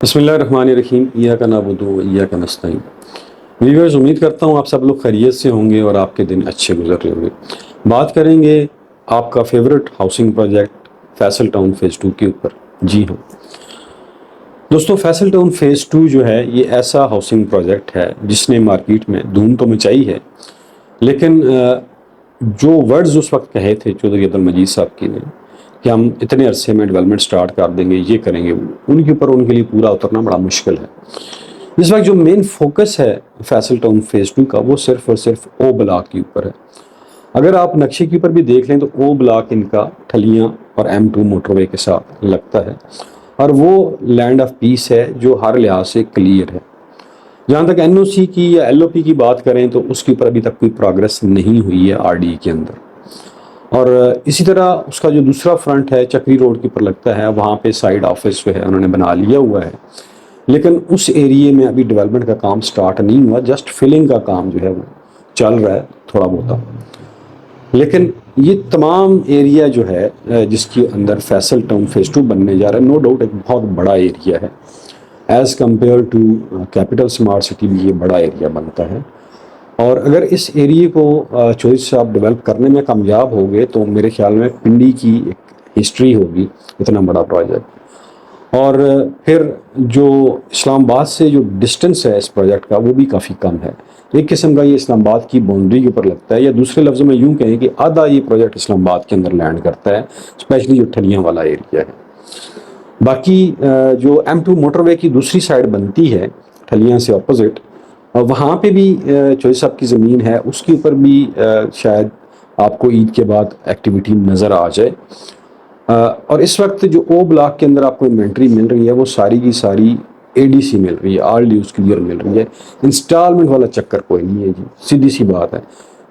بسم اللہ الرحمن الرحیم، ایاک نعبد و ایاک نستعین۔ ویورز، امید کرتا ہوں آپ سب لوگ خیریت سے ہوں گے اور آپ کے دن اچھے گزر رہے ہوں گے۔ بات کریں گے آپ کا favourite housing project Faisal Town phase 2 کے اوپر۔ جی ہاں دوستو، فیصل ٹاؤن فیز 2 جو ہے یہ ایسا ہاؤسنگ پروجیکٹ ہے جس نے مارکیٹ میں دھوم تو مچائی ہے، لیکن جو ورڈز اس وقت کہے تھے چودھری عبدالمجید صاحب کی نے کہ ہم اتنے عرصے میں ڈیولپمنٹ سٹارٹ کر دیں گے، یہ کریں گے، ان کے اوپر ان کے لیے پورا اترنا بڑا مشکل ہے۔ اس وقت جو مین فوکس ہے فیصل ٹاؤن فیز 2 کا، وہ صرف اور صرف او بلاک کے اوپر ہے۔ اگر آپ نقشے کے اوپر بھی دیکھ لیں تو او بلاک ان کا ٹھلیاں اور M2 موٹر وے کے ساتھ لگتا ہے، اور وہ لینڈ آف پیس ہے جو ہر لحاظ سے کلیئر ہے۔ جہاں تک NOC کی یا LOP کی بات کریں تو اس کے اوپر ابھی تک کوئی پروگرس نہیں ہوئی ہے RD کے اندر۔ اور اسی طرح اس کا جو دوسرا فرنٹ ہے چکری روڈ کے اوپر لگتا ہے، وہاں پہ سائڈ آفس جو ہے انہوں نے بنا لیا ہوا ہے، لیکن اس ایریے میں ابھی ڈیولپمنٹ کا کام سٹارٹ نہیں ہوا، جسٹ فلنگ کا کام جو ہے وہ چل رہا ہے تھوڑا بہت۔ لیکن یہ تمام ایریا جو ہے جس کے اندر فیصل ٹاؤن فیز 2 بننے جا رہا ہے، نو ڈاؤٹ ایک بہت بڑا ایریا ہے، as compare to capital smart city بھی یہ بڑا ایریا بنتا ہے۔ اور اگر اس ایریے کو چودھری صاحب ڈیولپ کرنے میں کامیاب ہو گئے تو میرے خیال میں پنڈی کی ایک ہسٹری ہوگی اتنا بڑا پروجیکٹ۔ اور پھر جو اسلام آباد سے جو ڈسٹنس ہے اس پروجیکٹ کا، وہ بھی کافی کم ہے، ایک قسم کا یہ اسلام آباد کی باؤنڈری کے اوپر لگتا ہے، یا دوسرے لفظوں میں یوں کہیں کہ آدھا یہ پروجیکٹ اسلام آباد کے اندر لینڈ کرتا ہے، اسپیشلی جو ٹھلیاں والا ایریا ہے۔ باقی جو M2 موٹر وے کی دوسری سائڈ بنتی ہے ٹھلیاں سے اپوزٹ، وہاں پہ بھی چودھری صاحب کی زمین ہے، اس کے اوپر بھی شاید آپ کو عید کے بعد ایکٹیویٹی نظر آ جائے۔ اور اس وقت جو او بلاک کے اندر آپ کو انوینٹری مل رہی ہے وہ ساری کی ساری ADC مل رہی ہے، آل ڈیوز کلیئر مل رہی ہے، انسٹالمنٹ والا چکر کوئی نہیں ہے جی، سیدھی سی بات ہے۔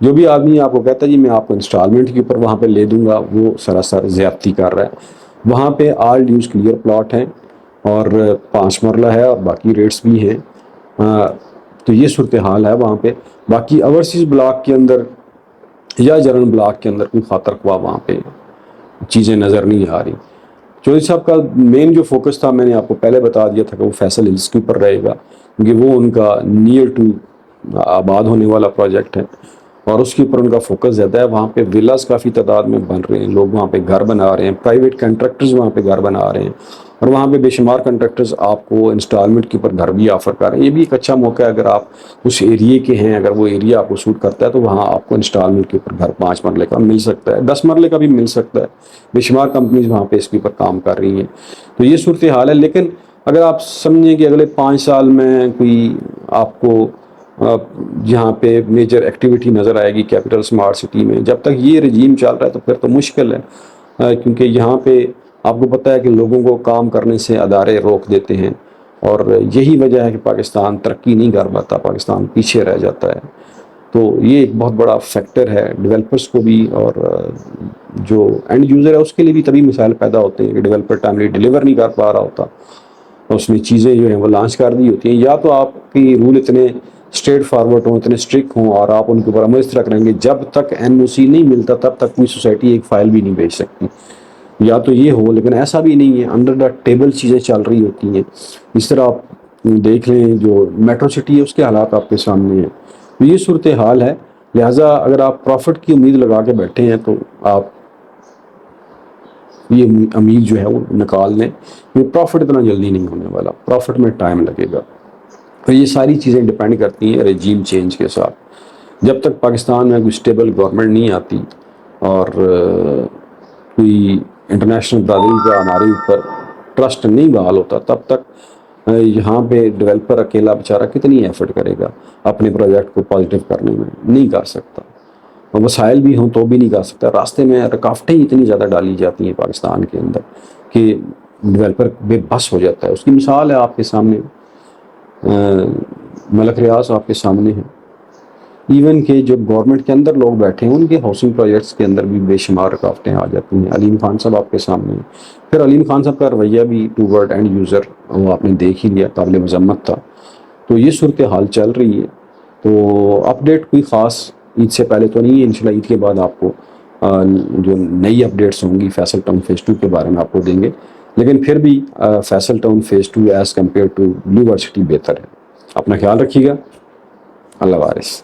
جو بھی آدمی آپ کو کہتا ہے جی میں آپ کو انسٹالمنٹ کے اوپر وہاں پہ لے دوں گا، وہ سراسر زیادتی کر رہا ہے۔ وہاں پہ آل ڈیوز کلیئر پلاٹ ہیں اور 5 مرلہ ہے اور باقی ریٹس بھی ہیں، تو یہ صورتحال ہے وہاں پہ۔ باقی اوورسیز بلاک کے اندر یا جرن بلاک کے اندر کوئی خاطر خواہ وہاں پہ چیزیں نظر نہیں آ رہی۔ چودھری صاحب کا مین جو فوکس تھا، میں نے آپ کو پہلے بتا دیا تھا کہ وہ فیصل ہلز کے اوپر رہے گا، کیونکہ وہ ان کا نیئر ٹو آباد ہونے والا پروجیکٹ ہے اور اس کے اوپر ان کا فوکس زیادہ ہے۔ وہاں پہ ولاز کافی تعداد میں بن رہے ہیں، لوگ وہاں پہ گھر بنا رہے ہیں، پرائیویٹ کنٹریکٹرز وہاں پہ گھر بنا رہے ہیں، اور وہاں پہ بے شمار کنٹریکٹرز آپ کو انسٹالمنٹ کے اوپر گھر بھی آفر کر رہے ہیں۔ یہ بھی ایک اچھا موقع ہے، اگر آپ اس ایریے کے ہیں، اگر وہ ایریا آپ کو سوٹ کرتا ہے تو وہاں آپ کو انسٹالمنٹ کے اوپر گھر 5 مرلے کا مل سکتا ہے، 10 مرلے کا بھی مل سکتا ہے، بے شمار کمپنیز وہاں پہ اس کے اوپر کام کر رہی ہیں۔ تو یہ صورتحال ہے، لیکن اگر آپ سمجھیں کہ اگلے 5 سال میں کوئی آپ کو جہاں پہ میجر ایکٹیویٹی نظر آئے گی کیپٹل اسمارٹ سٹی میں، جب تک یہ رجیم چل رہا ہے تو پھر تو مشکل ہے، کیونکہ یہاں پہ آپ کو پتہ ہے کہ لوگوں کو کام کرنے سے ادارے روک دیتے ہیں، اور یہی وجہ ہے کہ پاکستان ترقی نہیں کر پاتا، پاکستان پیچھے رہ جاتا ہے۔ تو یہ ایک بہت بڑا فیکٹر ہے ڈیولپرز کو بھی، اور جو اینڈ یوزر ہے اس کے لیے بھی تبھی مسائل پیدا ہوتے ہیں کہ ڈیولپر ٹائملی ڈیلیور نہیں کر پا رہا ہوتا، اس نے چیزیں جو ہیں وہ لانچ کر دی ہوتی ہیں، یا تو آپ کی رول اتنے اسٹریٹ فارورڈ ہوں، اتنے اسٹرکٹ ہوں، اور آپ ان کے اوپر عمل اس طرح کریں گے جب تک NOC نہیں ملتا تب تک کوئی سوسائٹی ایک فائل بھی نہیں بھیج سکتی، یا تو یہ ہو، لیکن ایسا بھی نہیں ہے، انڈر دا ٹیبل چیزیں چل رہی ہوتی ہیں۔ اس طرح آپ دیکھ لیں جو میٹرو سٹی ہے اس کے حالات آپ کے سامنے ہیں، تو یہ صورتحال ہے۔ لہٰذا اگر آپ پروفٹ کی امید لگا کے بیٹھے ہیں تو آپ یہ امید جو ہے وہ نکال لیں، یہ پروفٹ اتنا جلدی نہیں ہونے والا، پروفٹ میں ٹائم لگے گا۔ تو یہ ساری چیزیں ڈیپینڈ کرتی ہیں رجیم چینج کے ساتھ۔ جب تک پاکستان میں کوئی اسٹیبل گورنمنٹ نہیں آتی اور کوئی انٹرنیشنل برادری کا ہمارے اوپر ٹرسٹ نہیں بحال ہوتا، تب تک یہاں پہ ڈیولپر اکیلا بیچارہ کتنی ایفرٹ کرے گا اپنے پروجیکٹ کو پازیٹیو کرنے میں، نہیں کر سکتا، وسائل بھی ہوں تو بھی نہیں کر سکتا۔ راستے میں رکاوٹیں اتنی زیادہ ڈالی جاتی ہیں پاکستان کے اندر کہ ڈیولپر بے بس ہو جاتا ہے۔ اس کی مثال ہے آپ کے سامنے، ملک ریاض آپ کے سامنے ہے، ایون کہ جو گورنمنٹ کے اندر لوگ بیٹھے ہیں ان کے ہاؤسنگ پروجیکٹس کے اندر بھی بے شمار رکاوٹیں آ جاتی ہیں۔ علیم خان صاحب آپ کے سامنے ہیں، پھر علیم خان صاحب کا رویہ بھی ٹوورڈ اینڈ یوزر وہ آپ نے دیکھ ہی لیا، قابل مذمت تھا۔ تو یہ صورتحال چل رہی ہے۔ تو اپڈیٹ کوئی خاص عید سے پہلے تو نہیں ہے، انشاءاللہ عید کے بعد آپ کو جو نئی اپڈیٹس ہوں گی فیصل ٹاؤن فیز 2 کے بارے میں آپ کو دیں گے، لیکن پھر بھی Faisal Town phase 2 as compare to بلیو ورسٹی بہتر ہے. اپنا خیال رکھیے گا. اللہ حافظ.